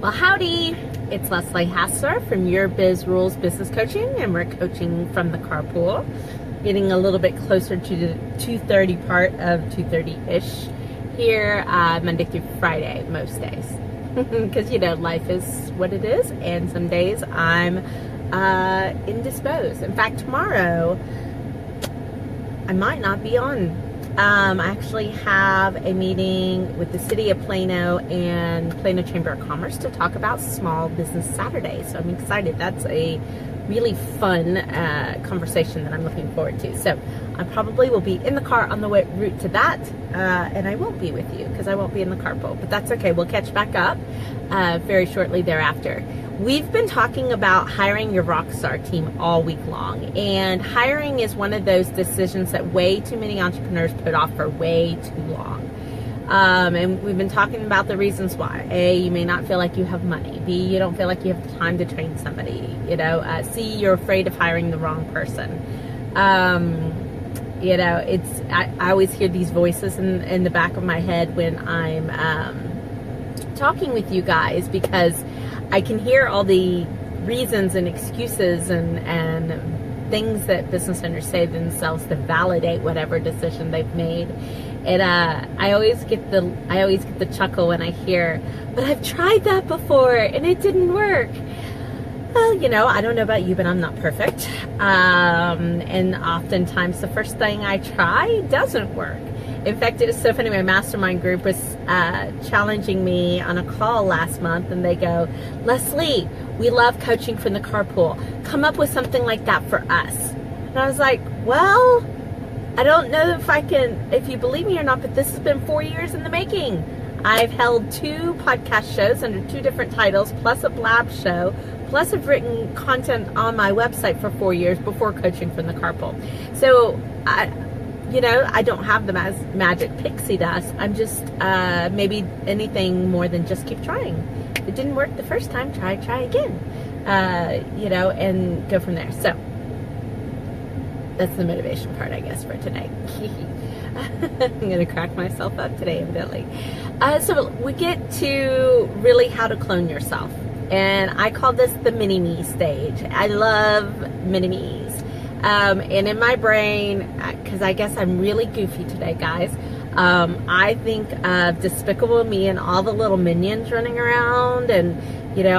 Well, howdy, it's Leslie Hassler from Your Biz Rules Business Coaching, and we're coaching from the carpool, getting a little bit closer to the 2:30 part of 2:30-ish here, Monday through Friday, most days. Because, life is what it is, and some days I'm indisposed. In fact, tomorrow, I might not be on. I actually have a meeting with the City of Plano and Plano Chamber of Commerce to talk about Small Business Saturday. So I'm excited. That's a really fun conversation that I'm looking forward to. So I probably will be in the car on the route to that, and I won't be with you because I won't be in the carpool. But that's okay. We'll catch back up very shortly thereafter. We've been talking about hiring your rockstar team all week long, and hiring is one of those decisions that way too many entrepreneurs put off for way too long. And we've been talking about the reasons why. A, you may not feel like you have money. B, you don't feel like you have the time to train somebody. C, you're afraid of hiring the wrong person. I always hear these voices in the back of my head when I'm talking with you guys, because I can hear all the reasons and excuses and things that business owners say to themselves to validate whatever decision they've made. And I always get the chuckle when I hear, "But I've tried that before and it didn't work." Well, I don't know about you, but I'm not perfect. And oftentimes the first thing I try doesn't work. In fact, it was so funny. My mastermind group was challenging me on a call last month, and they go, "Leslie, we love coaching from the carpool. Come up with something like that for us." And I was like, well, I don't know if you believe me or not, but this has been 4 years in the making. I've held 2 podcast shows under 2 different titles, plus a blab show, plus I've written content on my website for 4 years before coaching from the carpool. So I don't have the magic pixie dust. I'm just maybe anything more than just keep trying. If it didn't work the first time, try again, and go from there. So that's the motivation part, I guess, for today. I'm going to crack myself up today, evidently. So we get to really how to clone yourself. And I call this the mini-me stage. I love mini-me's. And in my brain, because I guess I'm really goofy today, guys, I think of Despicable Me and all the little minions running around, and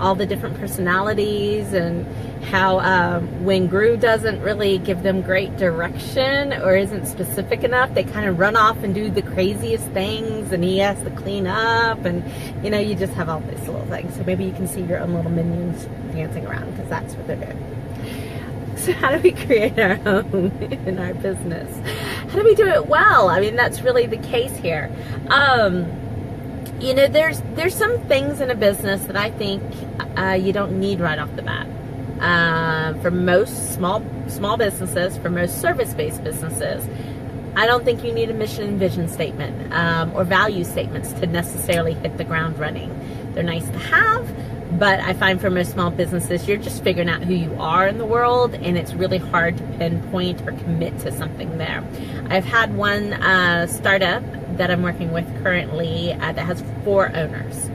all the different personalities, and how when Gru doesn't really give them great direction or isn't specific enough, they kind of run off and do the craziest things, and he has to clean up, and you just have all these little things. So maybe you can see your own little minions dancing around, because that's what they're doing. So how do we create our home in our business? How do we do it well? I mean, that's really the case here. There's some things in a business that I think you don't need right off the bat. For most small businesses, for most service-based businesses, I don't think you need a mission and vision statement or value statements to necessarily hit the ground running. They're nice to have, but I find for most small businesses, you're just figuring out who you are in the world, and it's really hard to pinpoint or commit to something there. I've had one startup that I'm working with currently that has 4 owners.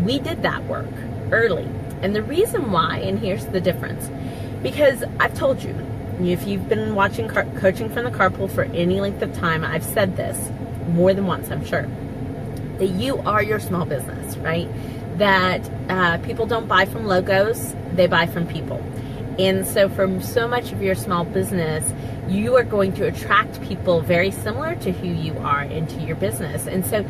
We did that work early. And the reason why, and here's the difference, because I've told you, if you've been watching Coaching from the Carpool for any length of time, I've said this more than once, I'm sure, that you are your small business, right? That people don't buy from logos, they buy from people. And so for so much of your small business, you are going to attract people very similar to who you are into your business. And so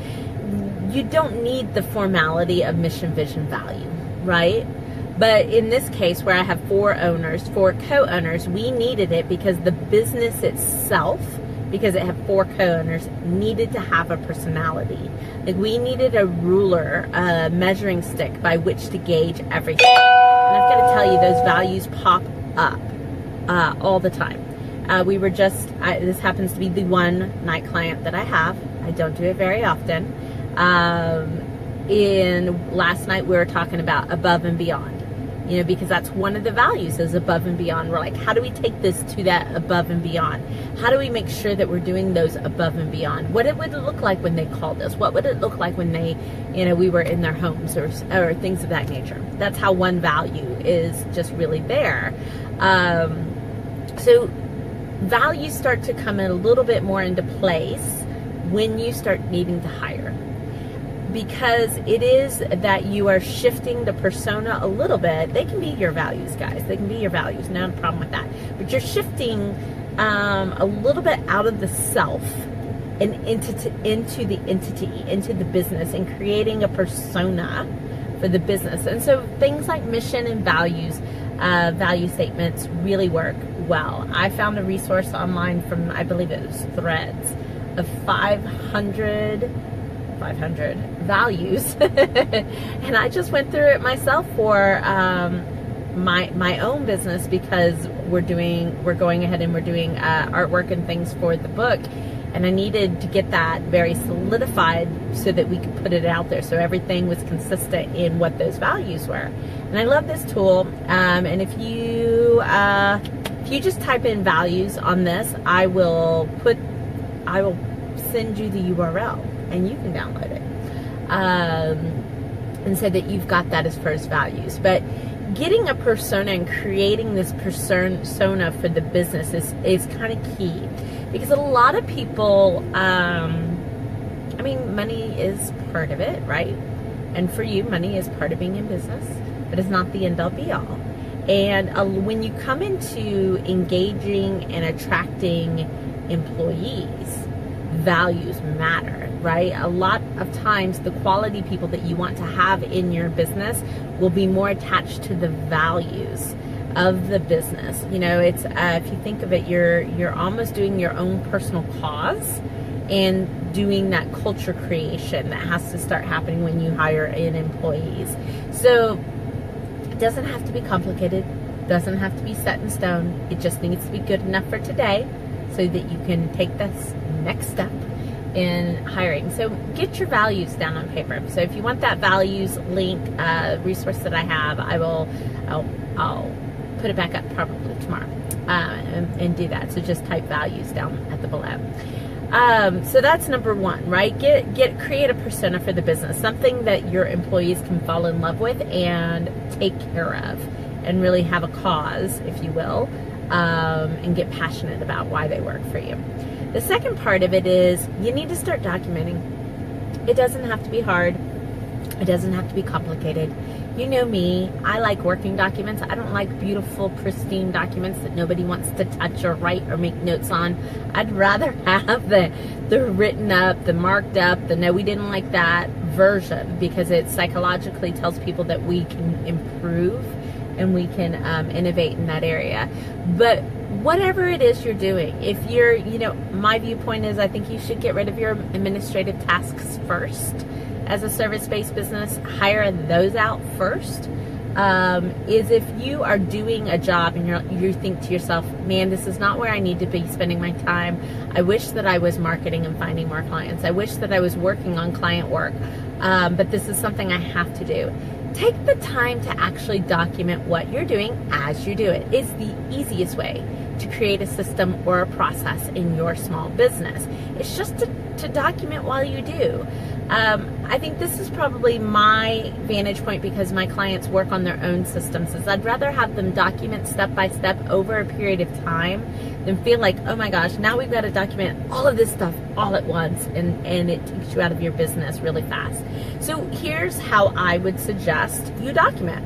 you don't need the formality of mission, vision, value, right? But in this case, where I have 4 owners, 4 co-owners, we needed it because the business itself, because it had 4 co-owners, needed to have a personality. Like, we needed a ruler, a measuring stick by which to gauge everything. And I've got to tell you, those values pop up all the time. This happens to be the one night client that I have. I don't do it very often. Last night we were talking about above and beyond. because that's one of the values is above and beyond. We're like, how do we take this to that above and beyond? How do we make sure that we're doing those above and beyond? What it would look like when they called us? What would it look like when they, we were in their homes or things of that nature? That's how one value is just really there. So values start to come in a little bit more into place when you start needing to hire. Because it is that you are shifting the persona a little bit. They can be your values, guys. They can be your values. No problem with that. But you're shifting a little bit out of the self and into the entity, into the business, and creating a persona for the business. And so things like mission and values, value statements really work well. I found a resource online from, I believe it was Threads, of 500 values and I just went through it myself for my own business, because we're going ahead and we're doing artwork and things for the book, and I needed to get that very solidified so that we could put it out there, so everything was consistent in what those values were. And I love this tool, and if you just type in values on this, I will send you the URL and you can download it, and so that you've got that as first values. But getting a persona and creating this persona for the business is kind of key, because a lot of people, money is part of it, right? And for you, money is part of being in business, but it's not the end all be all. And when you come into engaging and attracting employees, values matter, right? A lot of times the quality people that you want to have in your business will be more attached to the values of the business. It's if you think of it, you're almost doing your own personal cause and doing that culture creation that has to start happening when you hire in employees. So it doesn't have to be complicated, doesn't have to be set in stone. It just needs to be good enough for today so that you can take this next step in hiring. So get your values down on paper. So if you want that values link resource that I have, I'll put it back up probably tomorrow and do that. So just type values down at the below. So that's number one, right? Create a persona for the business, something that your employees can fall in love with and take care of, and really have a cause, if you will, and get passionate about why they work for you. The second part of it is you need to start documenting. It doesn't have to be hard. It doesn't have to be complicated. You know me, I like working documents. I don't like beautiful, pristine documents that nobody wants to touch or write or make notes on. I'd rather have the written up, the marked up, the no, we didn't like that version, because it psychologically tells people that we can improve and we can innovate in that area. But whatever it is you're doing, if you're, my viewpoint is I think you should get rid of your administrative tasks first. As a service-based business, hire those out first. Is if you are doing a job and you think to yourself, man, this is not where I need to be spending my time. I wish that I was marketing and finding more clients. I wish that I was working on client work, but this is something I have to do. Take the time to actually document what you're doing as you do it. It's the easiest way to create a system or a process in your small business. It's just to document while you do. I think this is probably my vantage point, because my clients work on their own systems, is I'd rather have them document step by step over a period of time than feel like, oh my gosh, now we've got to document all of this stuff all at once, and it takes you out of your business really fast. So here's how I would suggest you document.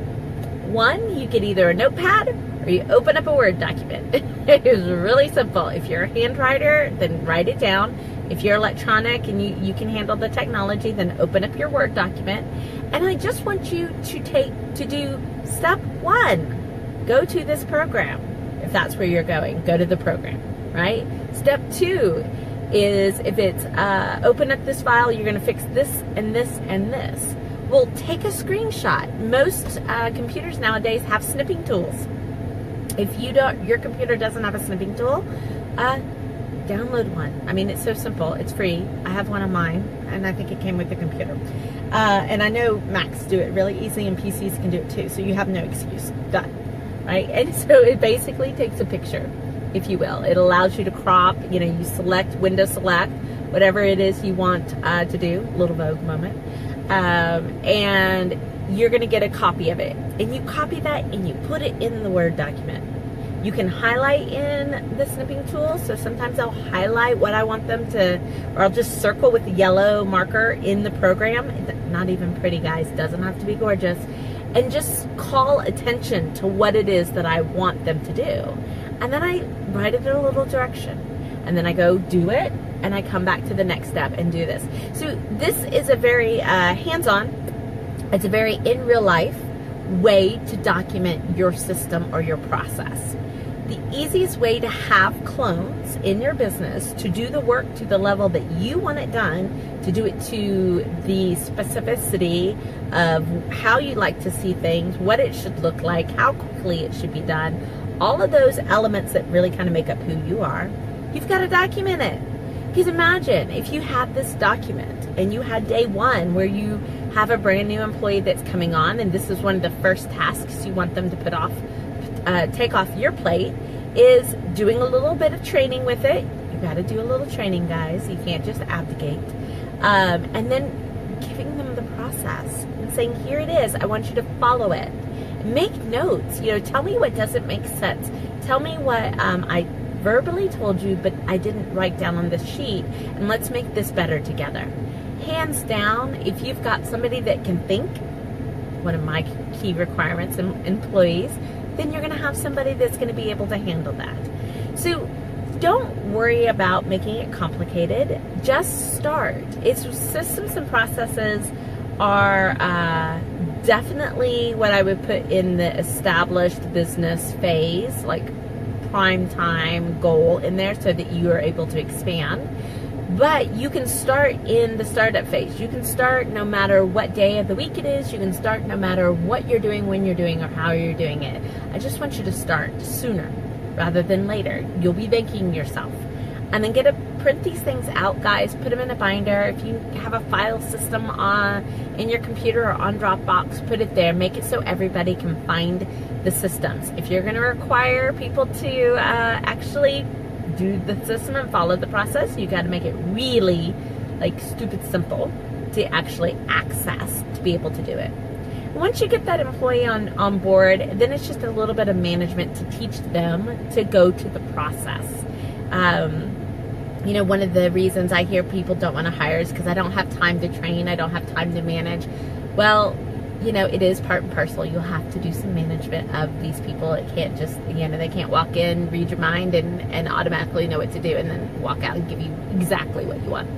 One, you get either a notepad or you open up a Word document. It is really simple. If you're a hand writer, then write it down. If you're electronic and you can handle the technology, then open up your Word document. And I just want you to do step one. Go to this program. If that's where you're going, go to the program, right? Step two is, if it's open up this file, you're going to fix this and this and this. Well, take a screenshot. Most computers nowadays have snipping tools. If your computer doesn't have a snipping tool, download one. I mean, it's so simple. It's free. I have one of mine, and I think it came with the computer. And I know Macs do it really easy, and PCs can do it too, so you have no excuse. Done. Right? And so it basically takes a picture, if you will. It allows you to crop, you select, window select, whatever it is you want to do, little Vogue moment. And you're going to get a copy of it. And you copy that and you put it in the Word document. You can highlight in the snipping tool. So sometimes I'll highlight what I want them to, or I'll just circle with the yellow marker in the program. Not even pretty, guys. Doesn't have to be gorgeous. And just call attention to what it is that I want them to do. And then I write it in a little direction. And then I go do it, and I come back to the next step and do this. So this is a very hands-on, it's a very in real life way to document your system or your process. The easiest way to have clones in your business to do the work to the level that you want it done, to do it to the specificity of how you like to see things, what it should look like, how quickly it should be done, all of those elements that really kind of make up who you are, you've got to document it. Because imagine if you had this document and you had day one where you have a brand new employee that's coming on, and this is one of the first tasks you want them to take off your plate, is doing a little bit of training with it. You got to do a little training, guys. You can't just abdicate. And then giving them the process and saying, here it is. I want you to follow it. Make notes. Tell me what doesn't make sense. Tell me what I verbally told you, but I didn't write down on this sheet, and let's make this better together. Hands down, if you've got somebody that can think, one of my key requirements in employees, then you're going to have somebody that's going to be able to handle that. So don't worry about making it complicated. Just start. It's systems and processes are definitely what I would put in the established business phase, like prime time goal in there, so that you are able to expand. But you can start in the startup phase. You can start no matter what day of the week it is. You can start no matter what you're doing, when you're doing, or how you're doing it. I just want you to start sooner rather than later. You'll be thanking yourself. And then print these things out, guys. Put them in a binder. If you have a file system in your computer or on Dropbox, put it there. Make it so everybody can find the systems. If you're going to require people to actually do the system and follow the process, you got to make it really stupid simple to actually access, to be able to do it. Once you get that employee on board, then it's just a little bit of management to teach them to go to the process. One of the reasons I hear people don't want to hire is because I don't have time to train, I don't have time to manage. Well, it is part and parcel. You'll have to do some management of these people. It can't just, they can't walk in, read your mind, and automatically know what to do, and then walk out and give you exactly what you want.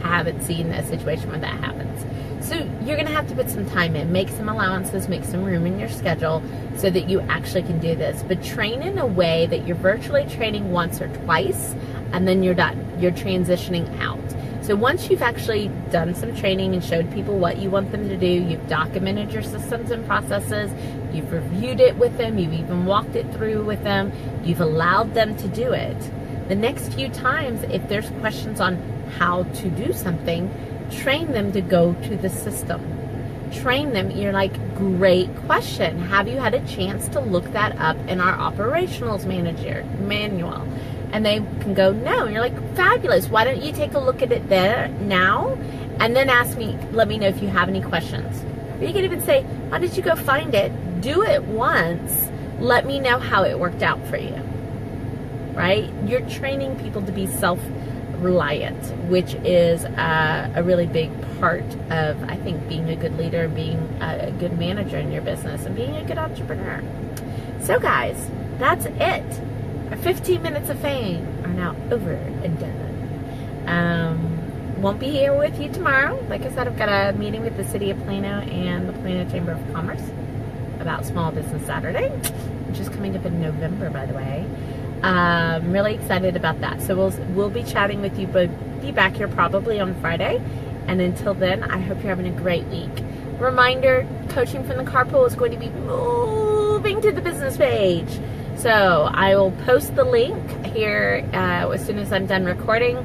I haven't seen a situation where that happens. So you're going to have to put some time in, make some allowances, make some room in your schedule so that you actually can do this. But train in a way that you're virtually training once or twice, and then you're done. You're transitioning out. So once you've actually done some training and showed people what you want them to do, you've documented your systems and processes, you've reviewed it with them, you've even walked it through with them, you've allowed them to do it. The next few times, if there's questions on how to do something, train them to go to the system. Train them. You're like, great question. Have you had a chance to look that up in our operationals manager manual? And they can go, no. And you're like, fabulous. Why don't you take a look at it there now? And then let me know if you have any questions. Or you can even say, how did you go find it? Do it once. Let me know how it worked out for you. Right? You're training people to be self-reliant, which is a really big part of, I think, being a good leader, being a good manager in your business, and being a good entrepreneur. So guys, that's it. Our 15 minutes of fame are now over and done. Won't be here with you tomorrow. Like I said, I've got a meeting with the City of Plano and the Plano Chamber of Commerce about Small Business Saturday, which is coming up in November, by the way. I'm really excited about that. So we'll be chatting with you, but be back here probably on Friday. And until then, I hope you're having a great week. Reminder, Coaching from the Carpool is going to be moving to the business page. So I will post the link here as soon as I'm done recording.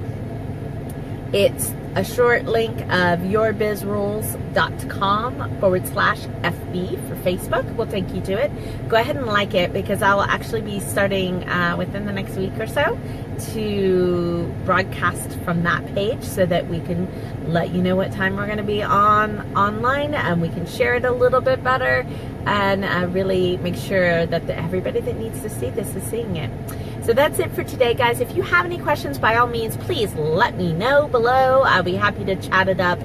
It's a short link of yourbizrules.com/FB for Facebook. We'll take you to it. Go ahead and like it, because I will actually be starting within the next week or so to broadcast from that page, so that we can let you know what time we're going to be online, and we can share it a little bit better, and really make sure that everybody that needs to see this is seeing it. So that's it for today, guys. If you have any questions, by all means, please let me know below. I'll be happy to chat it up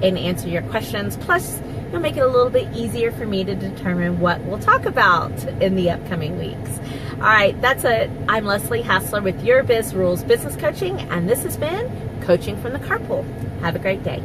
and answer your questions. Plus, it'll make it a little bit easier for me to determine what we'll talk about in the upcoming weeks. All right, that's it. I'm Leslie Hassler with Your Biz Rules Business Coaching, and this has been Coaching from the Carpool. Have a great day.